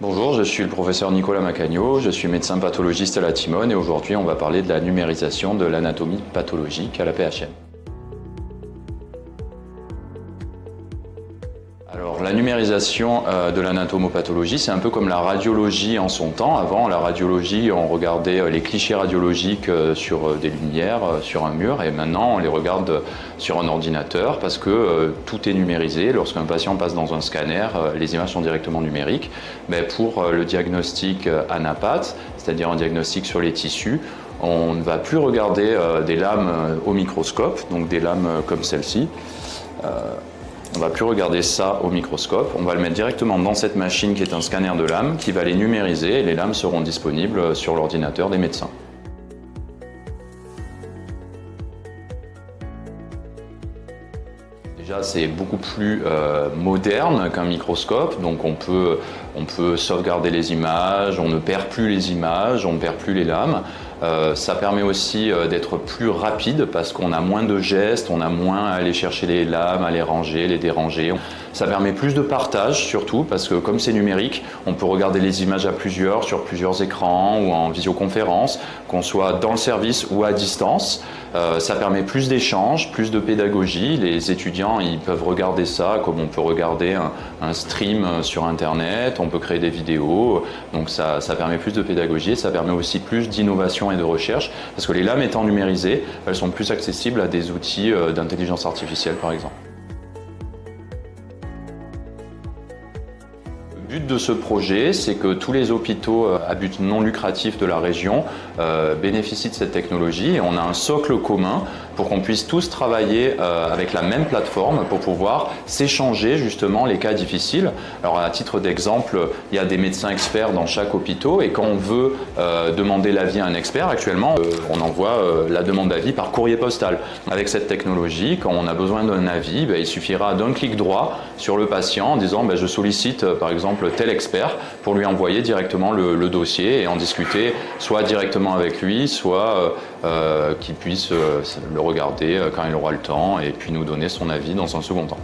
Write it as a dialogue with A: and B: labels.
A: Bonjour, je suis le professeur Nicolas Macagno, je suis médecin pathologiste à la Timone et aujourd'hui on va parler de la numérisation de l'anatomie pathologique à la PHM. Alors la numérisation de l'anatomopathologie, c'est un peu comme la radiologie en son temps. Avant, la radiologie, on regardait les clichés radiologiques sur des lumières, sur un mur, et maintenant on les regarde sur un ordinateur parce que tout est numérisé. Lorsqu'un patient passe dans un scanner, les images sont directement numériques. Mais pour le diagnostic anapath, c'est-à-dire un diagnostic sur les tissus, on ne va plus regarder des lames au microscope, donc des lames comme celle-ci. On ne va plus regarder ça au microscope, on va le mettre directement dans cette machine qui est un scanner de lames qui va les numériser et les lames seront disponibles sur l'ordinateur des médecins. Déjà, c'est beaucoup plus moderne qu'un microscope, donc on peut sauvegarder les images, on ne perd plus les images, on ne perd plus les lames. Ça permet aussi d'être plus rapide parce qu'on a moins de gestes, on a moins à aller chercher les lames, à les ranger, les déranger. Ça permet plus de partage surtout parce que comme c'est numérique, on peut regarder les images à plusieurs, sur plusieurs écrans ou en visioconférence, qu'on soit dans le service ou à distance. Ça permet plus d'échanges, plus de pédagogie. Les étudiants ils peuvent regarder ça comme on peut regarder un stream sur internet, on peut créer des vidéos, donc ça permet plus de pédagogie et ça permet aussi plus d'innovation et de recherche parce que les lames étant numérisées, elles sont plus accessibles à des outils d'intelligence artificielle par exemple. Le but de ce projet, c'est que tous les hôpitaux à but non lucratif de la région bénéficient de cette technologie et on a un socle commun pour qu'on puisse tous travailler avec la même plateforme pour pouvoir s'échanger justement les cas difficiles. Alors à titre d'exemple, il y a des médecins experts dans chaque hôpital et quand on veut demander l'avis à un expert, actuellement on envoie la demande d'avis par courrier postal. Avec cette technologie, quand on a besoin d'un avis, il suffira d'un clic droit sur le patient en disant je sollicite par exemple tel expert pour lui envoyer directement le dossier et en discuter soit directement avec lui, soit qu'il puisse le regarder quand il aura le temps et puis nous donner son avis dans un second temps.